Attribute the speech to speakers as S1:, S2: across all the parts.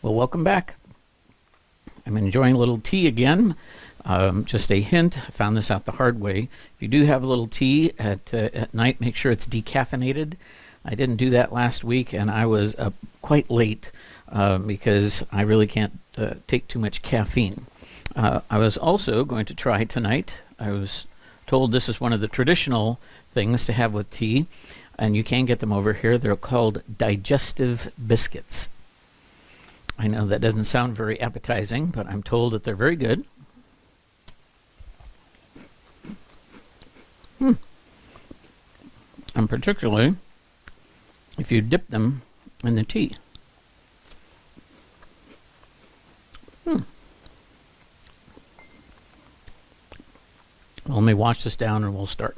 S1: Well, welcome back. I'm enjoying a little tea again. Just a hint, I found this out the hard way. If you do have a little tea at night, make sure it's decaffeinated. I didn't do that last week, and I was up quite late because I really can't take too much caffeine. I was also going to try tonight. I was told this is one of the traditional things to have with tea, and you can get them over here. They're called digestive biscuits. I know that doesn't sound very appetizing, but I'm told that they're very good. And particularly if you dip them in the tea. Well, let me wash this down and we'll start.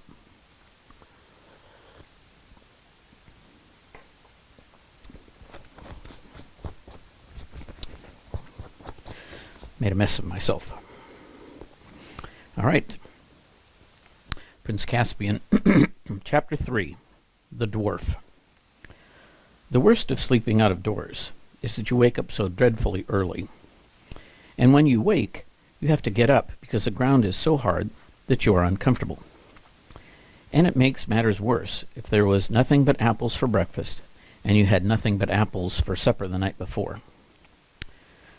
S1: Made a mess of myself. All right. Prince Caspian, Chapter 3, The Dwarf. The worst of sleeping out of doors is that you wake up so dreadfully early. And when you wake, you have to get up because the ground is so hard that you are uncomfortable. And it makes matters worse if there was nothing but apples for breakfast and you had nothing but apples for supper the night before.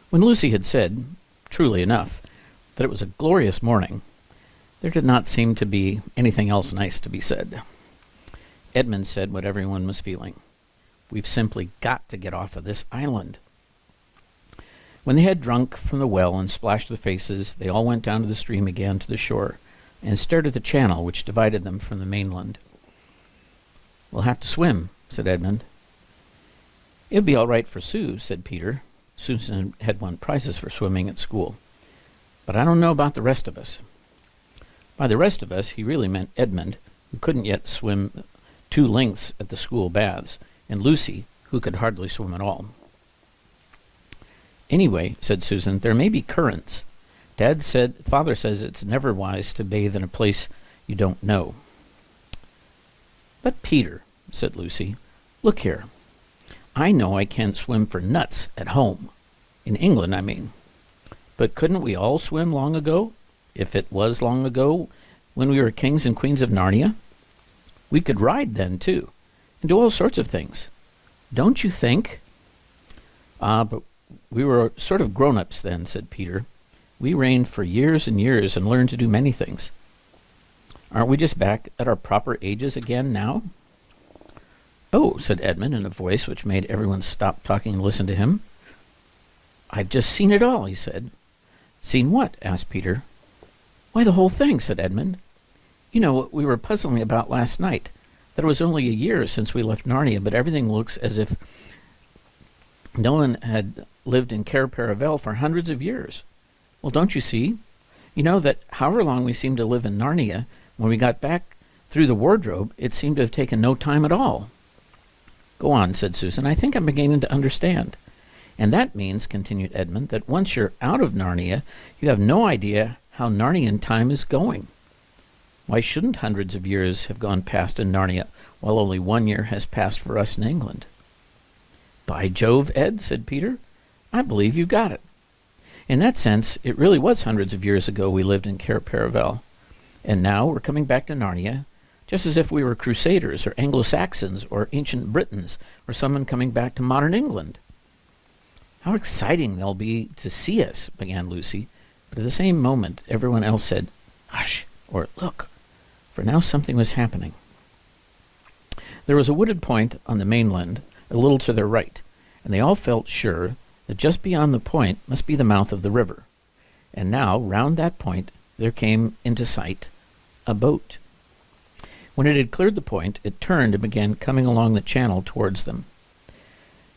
S1: When Lucy had said, truly enough, that it was a glorious morning, there did not seem to be anything else nice to be said. Edmund said what everyone was feeling. We've simply got to get off of this island. When they had drunk from the well and splashed their faces, they all went down to the stream again to the shore and stared at the channel which divided them from the mainland. We'll have to swim, said Edmund. It'll be all right for Sue, said Peter. Susan had won prizes for swimming at school. But I don't know about the rest of us. By the rest of us, he really meant Edmund, who couldn't yet swim 2 lengths at the school baths, and Lucy, who could hardly swim at all. Anyway, said Susan, there may be currents. Father says it's never wise to bathe in a place you don't know. But Peter, said Lucy, look here. I know I can't swim for nuts at home. In England, I mean. But couldn't we all swim long ago? If it was long ago, when we were kings and queens of Narnia? We could ride then, too, and do all sorts of things. Don't you think? But we were sort of grown-ups then, said Peter. We reigned for years and years and learned to do many things. Aren't we just back at our proper ages again now? Oh, said Edmund in a voice which made everyone stop talking and listen to him. I've just seen it all, he said. Seen what? Asked Peter. Why, the whole thing, said Edmund. You know what we were puzzling about last night, that it was only a year since we left Narnia, but everything looks as if no one had lived in Cair Paravel for hundreds of years. Well, don't you see? You know that however long we seemed to live in Narnia, when we got back through the wardrobe, it seemed to have taken no time at all. Go on, said Susan. I think I'm beginning to understand. And that means, continued Edmund, that once you're out of Narnia, you have no idea how Narnian time is going. Why shouldn't hundreds of years have gone past in Narnia, while only 1 year has passed for us in England? By Jove, Ed, said Peter, I believe you've got it. In that sense, it really was hundreds of years ago we lived in Cair Paravel. And now we're coming back to Narnia, just as if we were Crusaders or Anglo-Saxons or ancient Britons or someone coming back to modern England. How exciting they'll be to see us, began Lucy, but at the same moment everyone else said, hush, or look, for now something was happening. There was a wooded point on the mainland, a little to their right, and they all felt sure that just beyond the point must be the mouth of the river. And now, round that point, there came into sight a boat. When it had cleared the point, it turned and began coming along the channel towards them.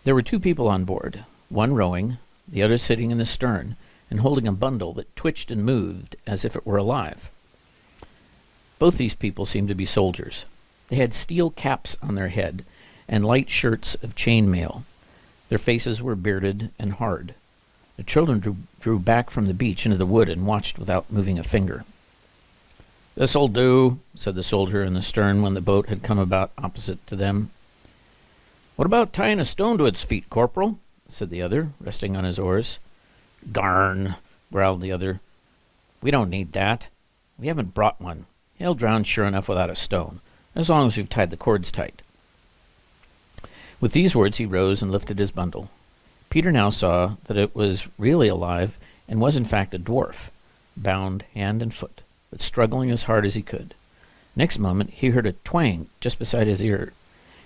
S1: There were 2 people on board, one rowing, the other sitting in the stern, and holding a bundle that twitched and moved as if it were alive. Both these people seemed to be soldiers. They had steel caps on their head and light shirts of chain mail. Their faces were bearded and hard. The children drew back from the beach into the wood and watched without moving a finger. This'll do, said the soldier in the stern when the boat had come about opposite to them. What about tying a stone to its feet, Corporal? said the other, resting on his oars. Garn, growled the other. We don't need that. We haven't brought one. He'll drown sure enough without a stone, as long as we've tied the cords tight. With these words he rose and lifted his bundle. Peter now saw that it was really alive and was in fact a dwarf, bound hand and foot, but struggling as hard as he could. Next moment he heard a twang just beside his ear,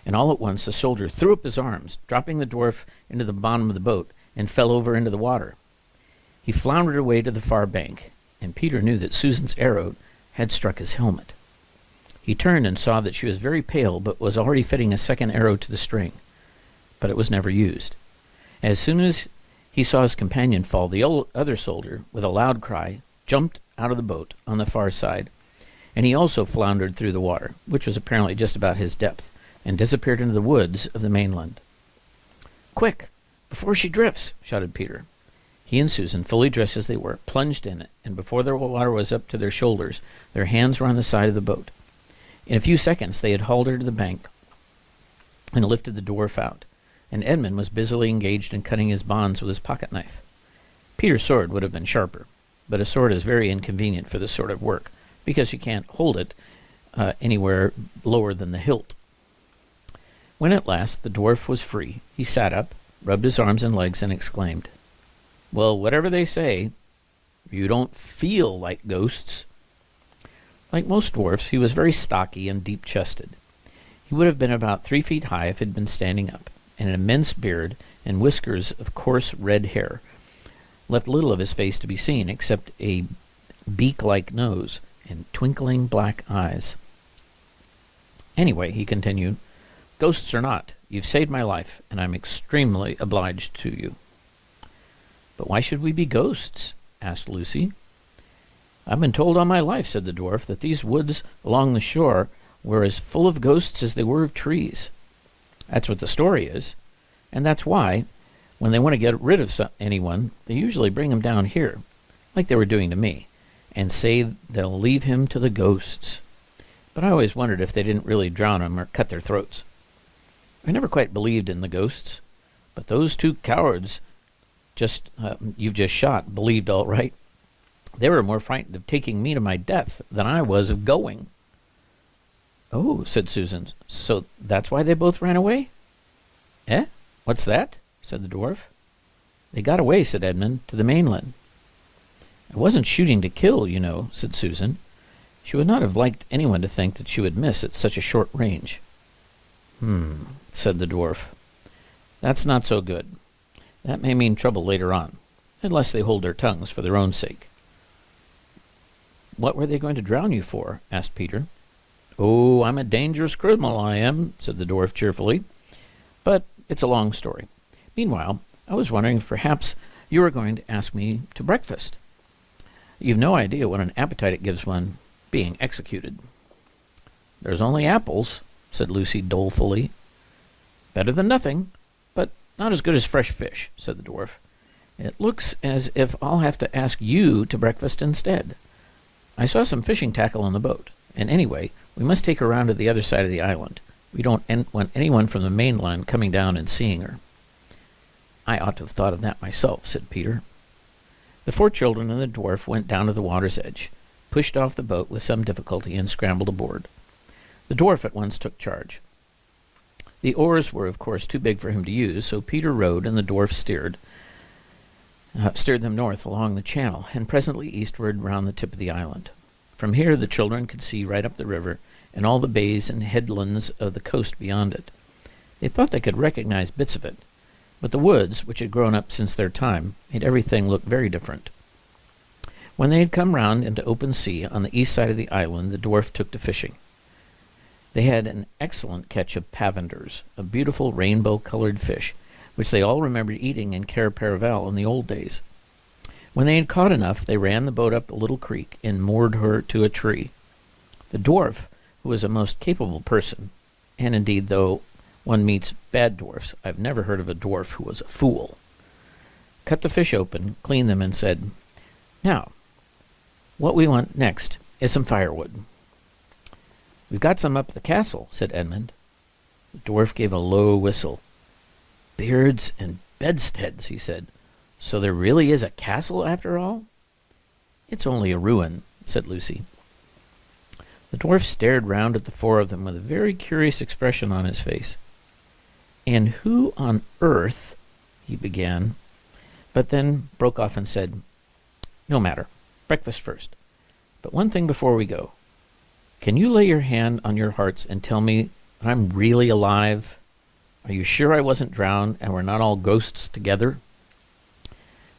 S1: and all at once the soldier threw up his arms, dropping the dwarf into the bottom of the boat, and fell over into the water. He floundered away to the far bank, and Peter knew that Susan's arrow had struck his helmet. He turned and saw that she was very pale, but was already fitting a second arrow to the string. But it was never used. As soon as he saw his companion fall, the other soldier, with a loud cry, jumped out of the boat on the far side, and he also floundered through the water, which was apparently just about his depth, and disappeared into the woods of the mainland. "Quick, before she drifts!" shouted Peter. He and Susan, fully dressed as they were, plunged in it, and before the water was up to their shoulders, their hands were on the side of the boat. In a few seconds they had hauled her to the bank and lifted the dwarf out, and Edmund was busily engaged in cutting his bonds with his pocket-knife. Peter's sword would have been sharper, but a sword is very inconvenient for this sort of work, because you can't hold it anywhere lower than the hilt. When at last the dwarf was free, he sat up, rubbed his arms and legs, and exclaimed, "Well, whatever they say, you don't feel like ghosts." Like most dwarfs, he was very stocky and deep-chested. He would have been about 3 feet high if he had been standing up, and an immense beard and whiskers of coarse red hair left little of his face to be seen, except a beak-like nose and twinkling black eyes. "Anyway," he continued, "ghosts or not, you've saved my life, and I'm extremely obliged to you." "But why should we be ghosts?" asked Lucy. "I've been told all my life," said the dwarf, "that these woods along the shore were as full of ghosts as they were of trees. That's what the story is, and that's why, when they want to get rid of anyone, they usually bring him down here, like they were doing to me, and say they'll leave him to the ghosts. But I always wondered if they didn't really drown him or cut their throats. I never quite believed in the ghosts, but those 2 cowards you've just shot believed all right. They were more frightened of taking me to my death than I was of going." "Oh," said Susan, "so that's why they both ran away?" "Eh? What's that?" said the dwarf. "They got away," said Edmund, "to the mainland." "I wasn't shooting to kill, you know," said Susan. She would not have liked anyone to think that she would miss at such a short range. Said the dwarf. "That's not so good. That may mean trouble later on, unless they hold their tongues for their own sake." "What were they going to drown you for?" asked Peter. "Oh, I'm a dangerous criminal, I am," said the dwarf cheerfully. "But it's a long story. Meanwhile, I was wondering if perhaps you were going to ask me to breakfast. You've no idea what an appetite it gives one being executed." "There's only apples," said Lucy dolefully. "Better than nothing, but not as good as fresh fish," said the dwarf. "It looks as if I'll have to ask you to breakfast instead. I saw some fishing tackle on the boat, and anyway, we must take her round to the other side of the island. We don't want anyone from the mainland coming down and seeing her." "I ought to have thought of that myself," said Peter. The 4 children and the dwarf went down to the water's edge, pushed off the boat with some difficulty, and scrambled aboard. The dwarf at once took charge. The oars were, of course, too big for him to use, so Peter rowed and the dwarf steered them north along the channel, and presently eastward round the tip of the island. From here the children could see right up the river and all the bays and headlands of the coast beyond it. They thought they could recognize bits of it, but the woods, which had grown up since their time, made everything look very different. When they had come round into open sea on the east side of the island, the dwarf took to fishing. They had an excellent catch of pavenders, a beautiful rainbow-colored fish, which they all remembered eating in Cair Paravel in the old days. When they had caught enough, they ran the boat up a little creek and moored her to a tree. The dwarf, who was a most capable person, and indeed, though one meets bad dwarfs, I've never heard of a dwarf who was a fool, cut the fish open, cleaned them, and said, "Now, what we want next is some firewood." "We've got some up at the castle," said Edmund. The dwarf gave a low whistle. "Beards and bedsteads, he said. So there really is a castle after all? It's only a ruin, said Lucy. The dwarf stared round at the four of them with a very curious expression on his face. And who on earth, he began, but then broke off and said, no matter, breakfast first. But one thing before we go. Can you lay your hand on your hearts and tell me that I'm really alive? Are you sure I wasn't drowned and we're not all ghosts together?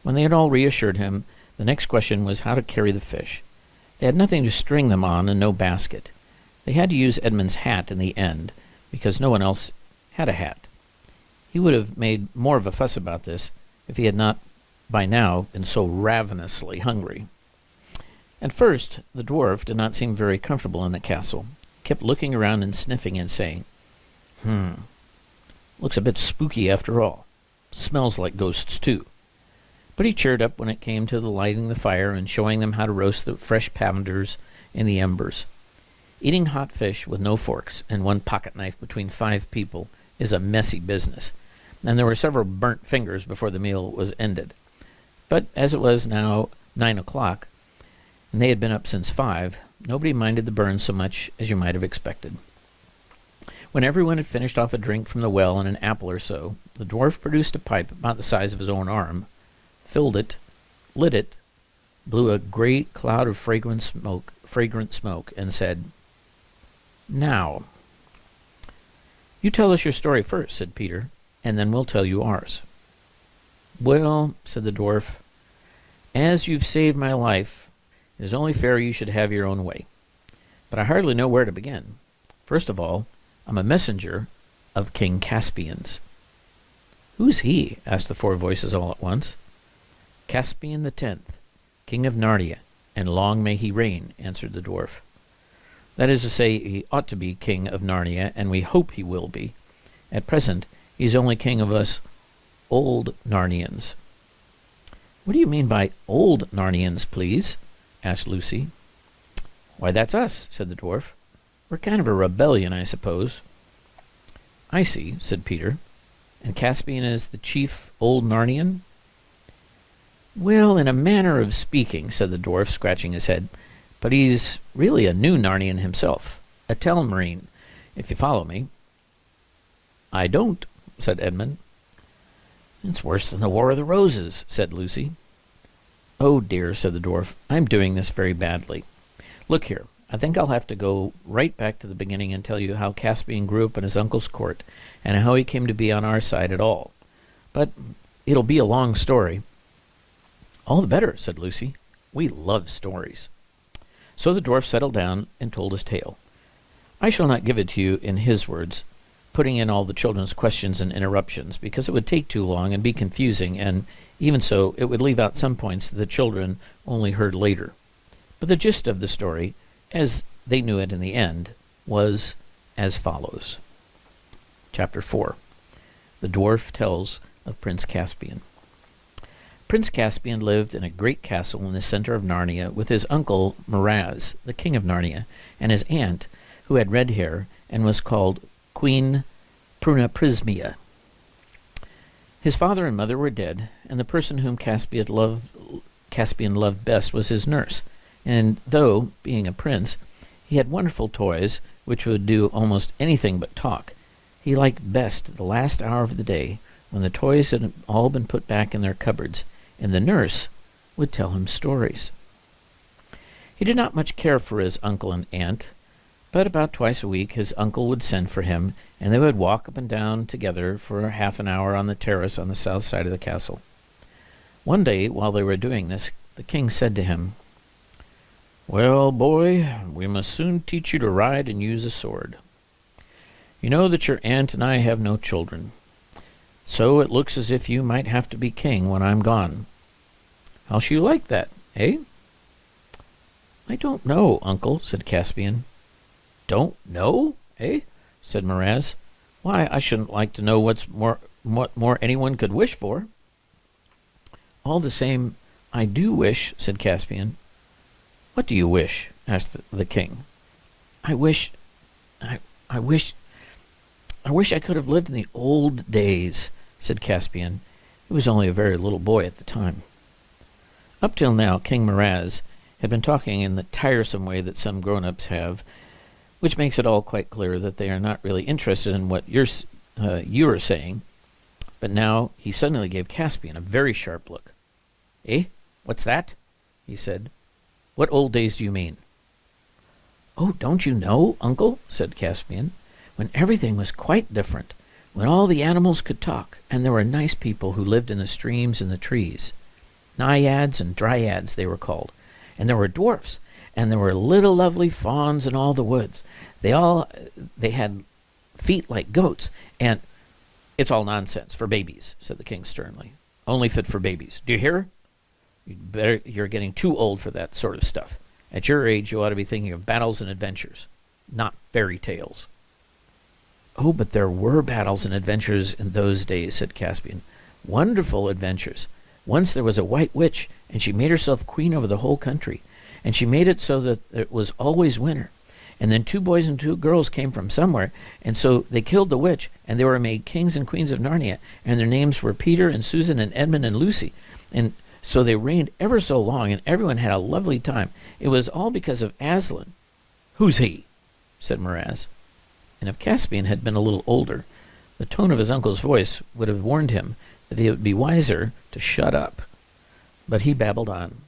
S1: When they had all reassured him, the next question was how to carry the fish. They had nothing to string them on and no basket. They had to use Edmund's hat in the end, because no one else had a hat. He would have made more of a fuss about this if he had not by now been so ravenously hungry. At first, the dwarf did not seem very comfortable in the castle. He kept looking around and sniffing and saying, looks a bit spooky after all. Smells like ghosts, too. But he cheered up when it came to the lighting the fire and showing them how to roast the fresh pounders in the embers. Eating hot fish with no forks and one pocket knife between 5 people is a messy business, and there were several burnt fingers before the meal was ended. But as it was now 9 o'clock, and they had been up since 5, nobody minded the burn so much as you might have expected. When everyone had finished off a drink from the well and an apple or so, the dwarf produced a pipe about the size of his own arm, filled it, lit it, blew a great cloud of fragrant smoke, and said, now, you tell us your story first, said Peter, and then we'll tell you ours. Well, said the dwarf, as you've saved my life, it is only fair you should have your own way. But I hardly know where to begin. First of all, I'm a messenger of King Caspian's. Who's he? Asked the 4 voices all at once. Caspian Ch, King of Narnia, and long may he reign, answered the dwarf. That is to say, he ought to be king of Narnia, and we hope he will be. At present, he's only king of us old Narnians. What do you mean by old Narnians, please? Asked Lucy. Why, that's us, said the dwarf. We're kind of a rebellion, I suppose. I see, said Peter. And Caspian is the chief old Narnian? Well, in a manner of speaking, said the dwarf, scratching his head, but he's really a new Narnian himself, a Telmarine, if you follow me. I don't, said Edmund. It's worse than the War of the Roses, said Lucy. Oh dear, said the dwarf, I'm doing this very badly. Look here, I think I'll have to go right back to the beginning and tell you how Caspian grew up in his uncle's court, and how he came to be on our side at all. But it'll be a long story. All the better, said Lucy. We love stories. So the dwarf settled down and told his tale. I shall not give it to you in his words, putting in all the children's questions and interruptions, because it would take too long and be confusing, and even so, it would leave out some points that the children only heard later. But the gist of the story, as they knew it in the end, was as follows. Chapter 4. The Dwarf Tells of Prince Caspian. Prince Caspian lived in a great castle in the center of Narnia with his uncle Miraz, the king of Narnia, and his aunt, who had red hair and was called Queen Prunaprismia. His father and mother were dead, and the person whom Caspian loved best was his nurse, and though, being a prince, he had wonderful toys which would do almost anything but talk, he liked best the last hour of the day, when the toys had all been put back in their cupboards, and the nurse would tell him stories. He did not much care for his uncle and aunt, but about twice a week his uncle would send for him, and they would walk up and down together for half an hour on the terrace on the south side of the castle. One day, while they were doing this, the king said to him, Well, boy, we must soon teach you to ride and use a sword. You know that your aunt and I have no children. So it looks as if you might have to be king when I'm gone. How shall you like that, eh? I don't know, uncle, said Caspian. Don't know, eh? Said Miraz. Why, I shouldn't like to know what more anyone could wish for. All the same, I do wish, said Caspian. What do you wish? Asked the king. I wish I wish I could have lived in the old days, said Caspian, He was only a very little boy at the time. Up till now, King Miraz had been talking in the tiresome way that some grown-ups have, which makes it all quite clear that they are not really interested in what you are saying. But now he suddenly gave Caspian a very sharp look. "Eh? What's that?" he said. "What old days do you mean?" "Oh, don't you know, uncle," said Caspian, "when everything was quite different, when all the animals could talk, and there were nice people who lived in the streams and the trees. Naiads and dryads they were called, and there were dwarfs, and there were little lovely fawns in all the woods. They had feet like goats, and—" "It's all nonsense for babies," said the king sternly. "Only fit for babies. Do you hear? You're getting too old for that sort of stuff. At your age, you ought to be thinking of battles and adventures, not fairy tales." "Oh, but there were battles and adventures in those days," said Caspian. "Wonderful adventures. Once there was a white witch, and she made herself queen over the whole country, and she made it so that it was always winter. And then 2 boys and 2 girls came from somewhere, and so they killed the witch, and they were made kings and queens of Narnia, and their names were Peter and Susan and Edmund and Lucy. And so they reigned ever so long, and everyone had a lovely time. It was all because of Aslan." "Who's he?" said Miraz. And if Caspian had been a little older, the tone of his uncle's voice would have warned him that it would be wiser to shut up. But he babbled on.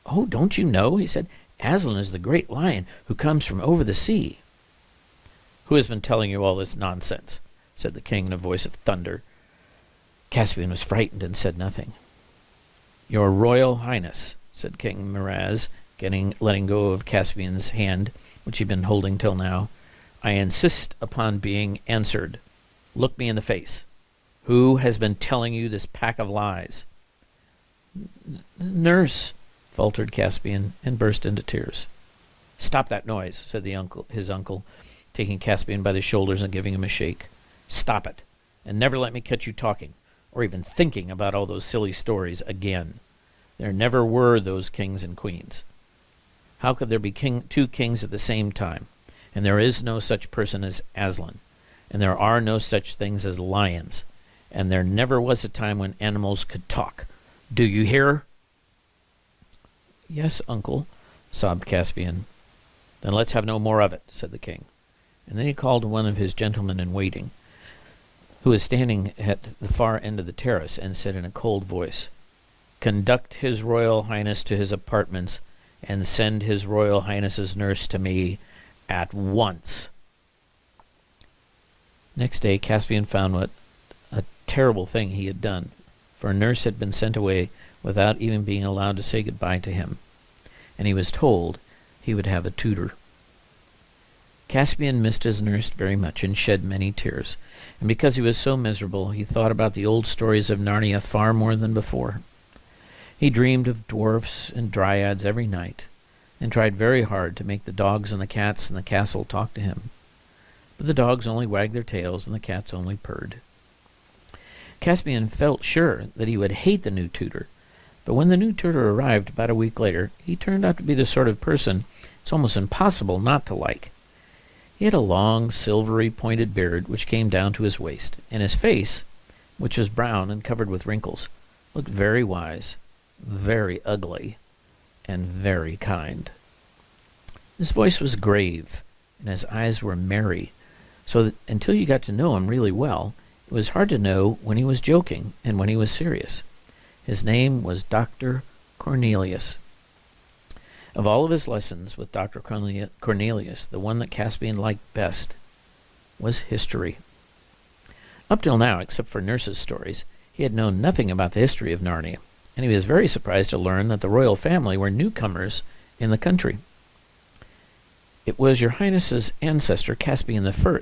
S1: "Oh, don't you know?" he said. "Aslan is the great lion who comes from over the sea." "Who has been telling you all this nonsense?" said the king in a voice of thunder. Caspian was frightened and said nothing. "Your Royal Highness," said King Miraz, letting go of Caspian's hand, which he'd been holding till now, "I insist upon being answered. Look me in the face. Who has been telling you this pack of lies?" "Nurse," faltered Caspian, and burst into tears. "Stop that noise," said his uncle, taking Caspian by the shoulders and giving him a shake. "Stop it, and never let me catch you talking, or even thinking about all those silly stories again. There never were those kings and queens. How could there be 2 kings at the same time? And there is no such person as Aslan, and there are no such things as lions, and there never was a time when animals could talk. Do you hear?" "Yes, uncle," sobbed Caspian. "Then let's have no more of it," said the king. And then he called one of his gentlemen-in-waiting, who was standing at the far end of the terrace, and said in a cold voice, "Conduct his Royal Highness to his apartments, and send his Royal Highness's nurse to me at once." Next day Caspian found what a terrible thing he had done, for a nurse had been sent away without even being allowed to say goodbye to him, and he was told he would have a tutor. Caspian missed his nurse very much and shed many tears, and because he was so miserable, he thought about the old stories of Narnia far more than before. He dreamed of dwarfs and dryads every night, and tried very hard to make the dogs and the cats in the castle talk to him. But the dogs only wagged their tails, and the cats only purred. Caspian felt sure that he would hate the new tutor, but when the new tutor arrived about a week later, he turned out to be the sort of person it's almost impossible not to like. He had a long, silvery, pointed beard which came down to his waist, and his face, which was brown and covered with wrinkles, looked very wise, very ugly, and very kind. His voice was grave, and his eyes were merry, so that until you got to know him really well, it was hard to know when he was joking and when he was serious. His name was Dr. Cornelius. Of all of his lessons with Dr. Cornelius, the one that Caspian liked best was history. Up till now, except for Nurse's stories, he had known nothing about the history of Narnia, and he was very surprised to learn that the royal family were newcomers in the country. "It was your Highness's ancestor, Caspian I,"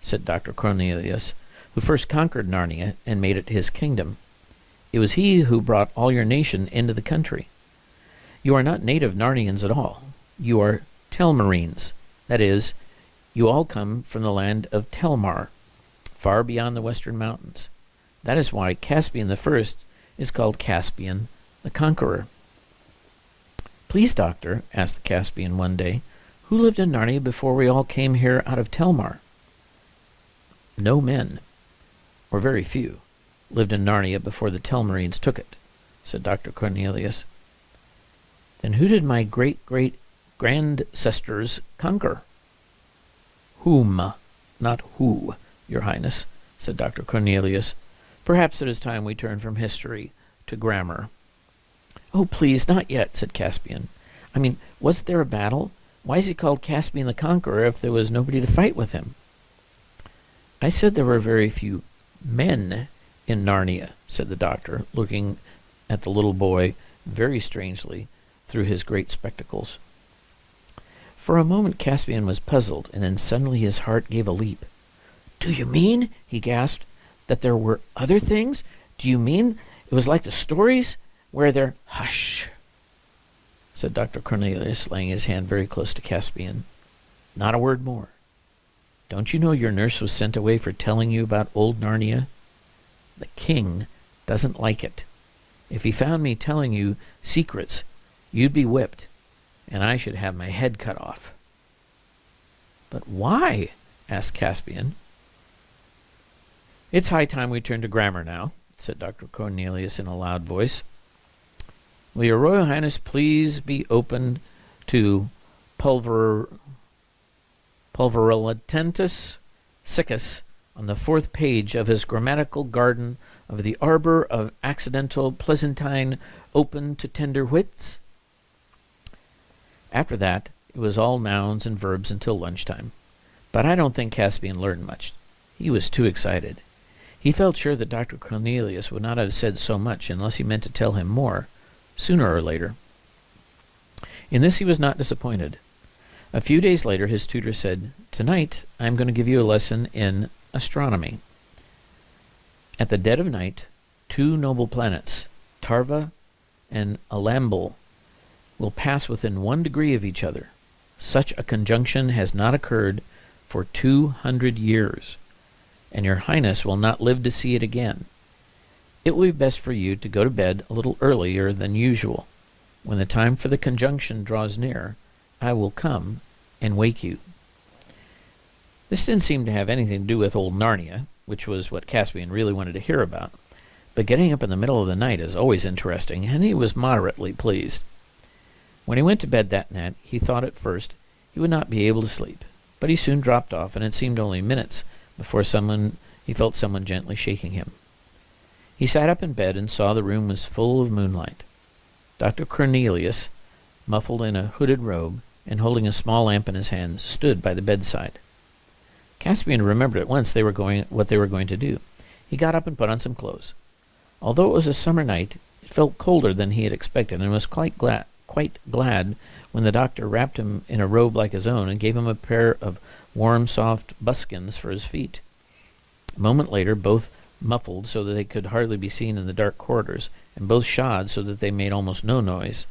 S1: said Dr. Cornelius, "who first conquered Narnia and made it his kingdom. It was he who brought all your nation into the country. You are not native Narnians at all. You are Telmarines. That is, you all come from the land of Telmar, far beyond the western mountains. That is why Caspian I is called Caspian the Conqueror." "Please, doctor," asked the Caspian one day, "who lived in Narnia before we all came here out of Telmar?" "No men, or very few. lived in Narnia before the Telmarines took it, said Dr. Cornelius. Then who did my great-great-grandcestors conquer? Whom, not who, Your Highness, said Dr. Cornelius. Perhaps it is time we turn from history to grammar. Oh, please, not yet, said Caspian. I mean, wasn't there a battle? Why is he called Caspian the Conqueror if there was nobody to fight with him? I said there were very few men in Narnia, said the doctor, looking at the little boy very strangely through his great spectacles. For a moment Caspian was puzzled, and then suddenly his heart gave a leap. Do you mean, he gasped, that there were other things? Do you mean it was like the stories where they're... Hush, said Dr. Cornelius, laying his hand very close to Caspian. Not a word more. Don't you know your nurse was sent away for telling you about old Narnia? The king doesn't like it. If he found me telling you secrets, you'd be whipped, and I should have my head cut off. But why? Asked Caspian. It's high time we turn to grammar now, said Dr. Cornelius in a loud voice. Will your Royal Highness please be open to Pulverulatentus Siccus on the 4th page of his grammatical garden of the arbor of accidental pleasantine open to tender wits? After that, it was all nouns and verbs until lunchtime. But I don't think Caspian learned much. He was too excited. He felt sure that Dr. Cornelius would not have said so much unless he meant to tell him more, sooner or later. In this he was not disappointed. A few days later his tutor said, Tonight I am going to give you a lesson in astronomy. At the dead of night, 2 noble planets, Tarva and Alambel, will pass within 1 degree of each other. Such a conjunction has not occurred for 200 years, and your Highness will not live to see it again. It will be best for you to go to bed a little earlier than usual. When the time for the conjunction draws near, I will come and wake you. This didn't seem to have anything to do with old Narnia, which was what Caspian really wanted to hear about, but getting up in the middle of the night is always interesting, and he was moderately pleased. When he went to bed that night, he thought at first he would not be able to sleep, but he soon dropped off, and it seemed only minutes before he felt someone gently shaking him. He sat up in bed and saw the room was full of moonlight. Dr. Cornelius, muffled in a hooded robe and holding a small lamp in his hand, stood by the bedside. Caspian remembered at once what they were going to do. He got up and put on some clothes. Although it was a summer night, it felt colder than he had expected, and was quite glad when the doctor wrapped him in a robe like his own and gave him a pair of warm, soft buskins for his feet. A moment later, both muffled so that they could hardly be seen in the dark corridors, and both shod so that they made almost no noise,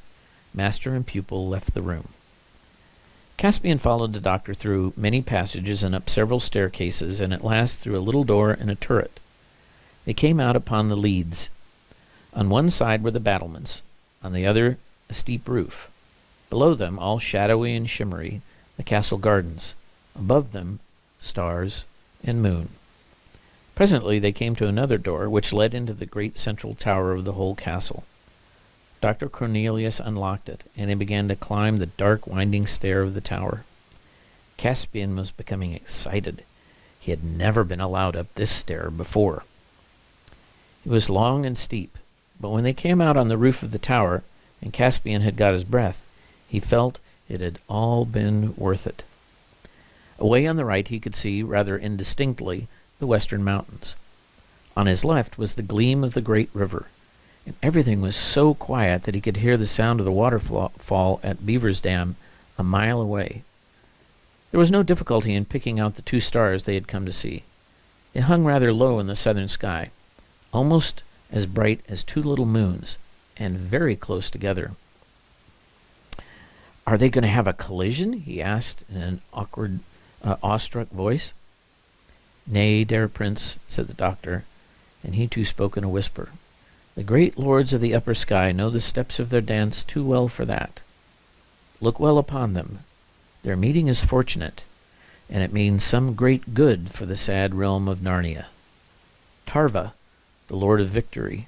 S1: master and pupil left the room. Caspian followed the doctor through many passages and up several staircases, and at last through a little door in a turret. They came out upon the leads. On one side were the battlements, on the other a steep roof. Below them, all shadowy and shimmery, the castle gardens. Above them, stars and moon. Presently they came to another door, which led into the great central tower of the whole castle. Dr. Cornelius unlocked it, and they began to climb the dark, winding stair of the tower. Caspian was becoming excited. He had never been allowed up this stair before. It was long and steep, but when they came out on the roof of the tower, and Caspian had got his breath, he felt it had all been worth it. Away on the right he could see, rather indistinctly, the western mountains. On his left was the gleam of the great river, and everything was so quiet that he could hear the sound of the waterfall at Beaver's Dam a mile away. There was no difficulty in picking out the 2 stars they had come to see. They hung rather low in the southern sky, almost as bright as 2 little moons, and very close together. Are they going to have a collision? He asked in an awkward, awestruck voice. Nay, dear prince, said the doctor, and he too spoke in a whisper. The great lords of the upper sky know the steps of their dance too well for that. Look well upon them. Their meeting is fortunate, and it means some great good for the sad realm of Narnia. Tarva, the Lord of Victory,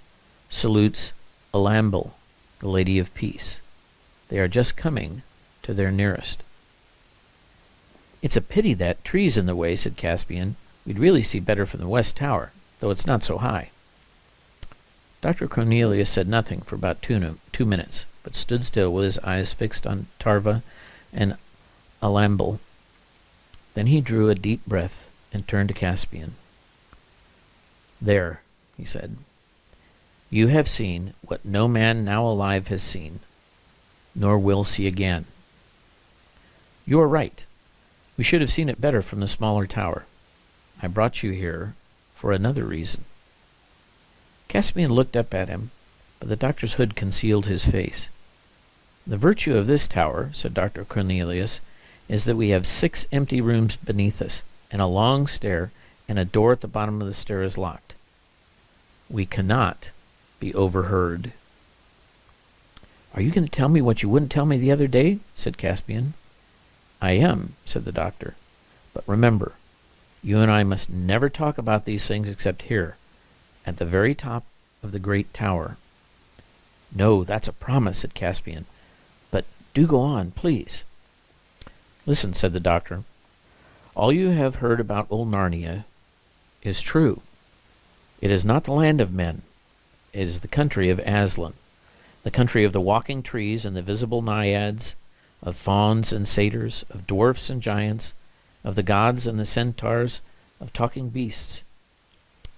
S1: salutes Alambel, the Lady of Peace. They are just coming to their nearest. It's a pity that tree's in the way, said Caspian. We'd really see better from the west tower, though it's not so high. Dr. Cornelius said nothing for about 2 minutes, but stood still with his eyes fixed on Tarva and Alambel. Then he drew a deep breath and turned to Caspian. There, he said, you have seen what no man now alive has seen, nor will see again. You are right. We should have seen it better from the smaller tower. I brought you here for another reason. Caspian looked up at him, but the doctor's hood concealed his face. The virtue of this tower, said Dr. Cornelius, is that we have 6 empty rooms beneath us, and a long stair, and a door at the bottom of the stair is locked. We cannot be overheard. Are you going to tell me what you wouldn't tell me the other day? Said Caspian. I am, said the doctor. But remember, you and I must never talk about these things except here, at the very top of the great tower. No, that's a promise, said Caspian. But do go on, please. Listen, said the doctor. All you have heard about old Narnia is true. It is not the land of men. It is the country of Aslan, the country of the walking trees and the visible naiads, of fauns and satyrs, of dwarfs and giants, of the gods and the centaurs, of talking beasts.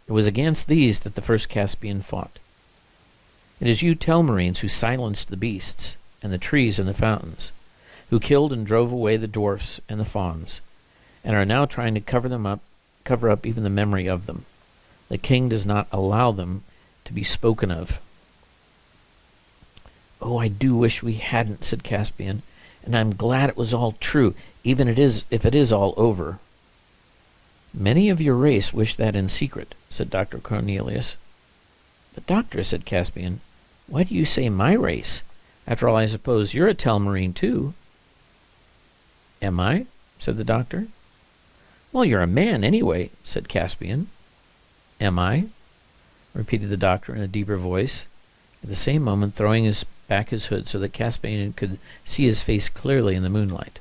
S1: It was against these that the first Caspian fought. It is you Telmarines who silenced the beasts, and the trees and the fountains, who killed and drove away the dwarfs and the fauns, and are now trying to cover up even the memory of them. The king does not allow them to be spoken of. Oh, I do wish we hadn't, said Caspian, and I'm glad it was all true, even if it is all over. Many of your race wish that in secret, said Dr. Cornelius. But doctor, said Caspian, why do you say my race? After all, I suppose you're a Telmarine too. Am I? Said the doctor. Well, you're a man anyway, said Caspian. Am I? Repeated the doctor in a deeper voice, at the same moment throwing back his hood so that Caspian could see his face clearly in the moonlight.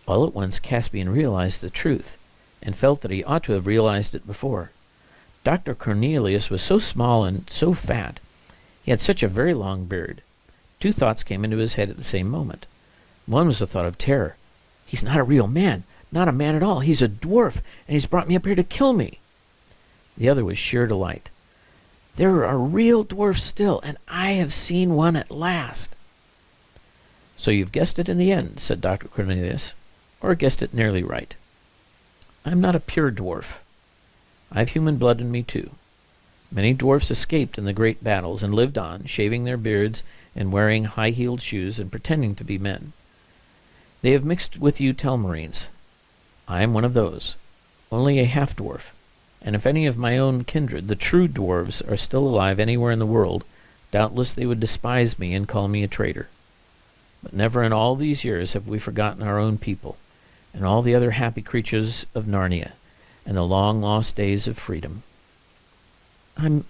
S1: All at once Caspian realized the truth, and felt that he ought to have realized it before. Dr. Cornelius was so small and so fat. He had such a very long beard. 2 thoughts came into his head at the same moment. One was a thought of terror. He's not a real man, not a man at all. He's a dwarf, and he's brought me up here to kill me. The other was sheer delight. There are real dwarfs still, and I have seen one at last. So you've guessed it in the end, said Dr. Cornelius, or guessed it nearly right. I'm not a pure dwarf. I've human blood in me too. Many dwarfs escaped in the great battles and lived on, shaving their beards and wearing high-heeled shoes and pretending to be men. They have mixed with you Telmarines. I am one of those, only a half-dwarf, and if any of my own kindred, the true dwarves, are still alive anywhere in the world, doubtless they would despise me and call me a traitor. But never in all these years have we forgotten our own people, and all the other happy creatures of Narnia, and the long-lost days of freedom. I'm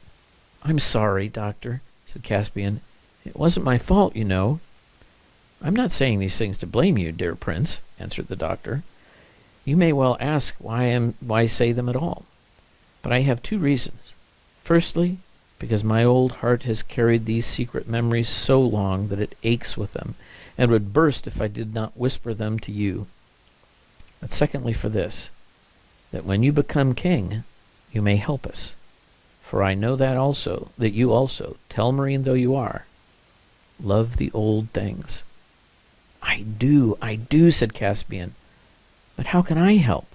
S1: sorry, Doctor, said Caspian. It wasn't my fault, you know. I'm not saying these things to blame you, dear Prince, answered the doctor. You may well ask why I say them at all. But I have 2 reasons. Firstly, because my old heart has carried these secret memories so long that it aches with them, and would burst if I did not whisper them to you. But secondly, for this, that when you become king, you may help us. For I know that you also, Telmarine though you are, love the old things. I do, said Caspian. But how can I help?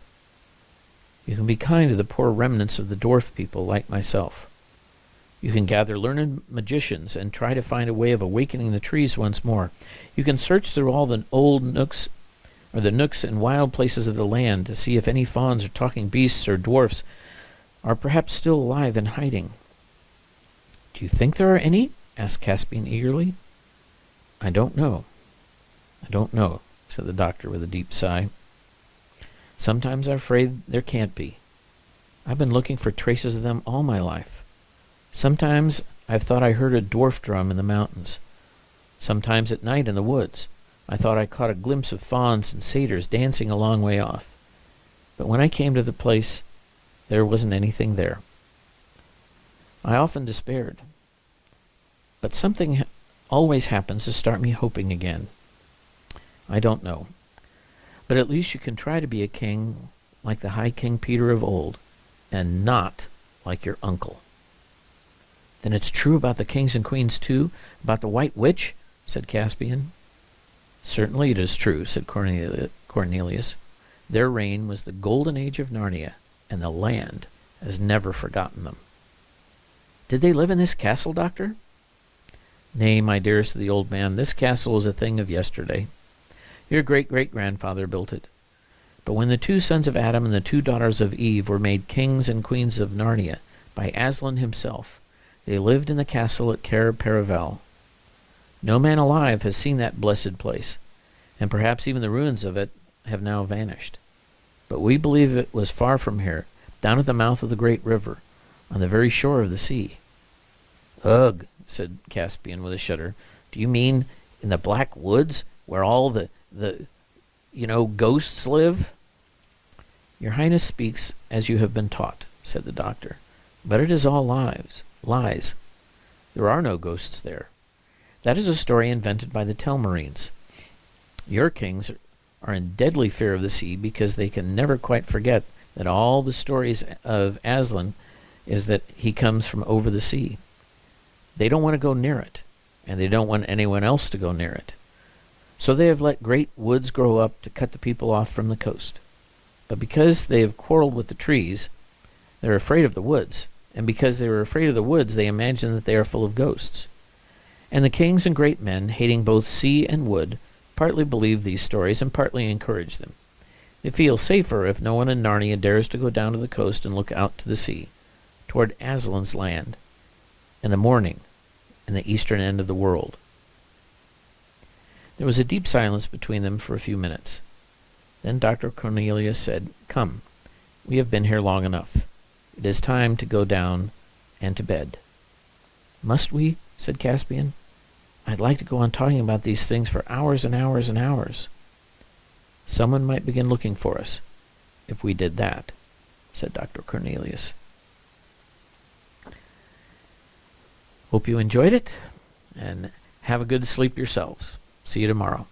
S1: You can be kind to the poor remnants of the dwarf people like myself. You can gather learned magicians and try to find a way of awakening the trees once more. You can search through all the old nooks and wild places of the land to see if any fauns or talking beasts or dwarfs are perhaps still alive and hiding. Do you think there are any? Asked Caspian eagerly. I don't know, said the doctor with a deep sigh. Sometimes I'm afraid there can't be. I've been looking for traces of them all my life. Sometimes I've thought I heard a dwarf drum in the mountains. Sometimes at night in the woods, I thought I caught a glimpse of fauns and satyrs dancing a long way off. But when I came to the place, there wasn't anything there. I often despaired. But something always happens to start me hoping again. I don't know. But at least you can try to be a king like the High King Peter of old, and not like your uncle. Then it's true about the kings and queens too? About the White Witch? Said Caspian. Certainly it is true, said Cornelius. Their reign was the golden age of Narnia, and the land has never forgotten them. Did they live in this castle, Doctor? Nay, my dear, said the old man, this castle is a thing of yesterday. Your great-great-grandfather built it. But when the 2 sons of Adam and the 2 daughters of Eve were made kings and queens of Narnia by Aslan himself, they lived in the castle at Cair Paravel. No man alive has seen that blessed place, and perhaps even the ruins of it have now vanished. But we believe it was far from here, down at the mouth of the great river, on the very shore of the sea. Ugh, said Caspian with a shudder. Do you mean in the black woods, where all the ghosts live? Your Highness speaks as you have been taught, said the doctor. But it is all lies. There are no ghosts there. That is a story invented by the Telmarines. Your kings are in deadly fear of the sea because they can never quite forget that all the stories of Aslan is that he comes from over the sea. They don't want to go near it, and they don't want anyone else to go near it. So they have let great woods grow up to cut the people off from the coast. But because they have quarreled with the trees, they're afraid of the woods, and because they are afraid of the woods, they imagine that they are full of ghosts. And the kings and great men, hating both sea and wood, partly believe these stories and partly encourage them. They feel safer if no one in Narnia dares to go down to the coast and look out to the sea, toward Aslan's land, and the morning, and the eastern end of the world. There was a deep silence between them for a few minutes. Then Dr. Cornelius said, Come, we have been here long enough. It is time to go down and to bed. Must we? Said Caspian. I'd like to go on talking about these things for hours and hours and hours. Someone might begin looking for us if we did that, said Dr. Cornelius. Hope you enjoyed it, and have a good sleep yourselves. See you tomorrow.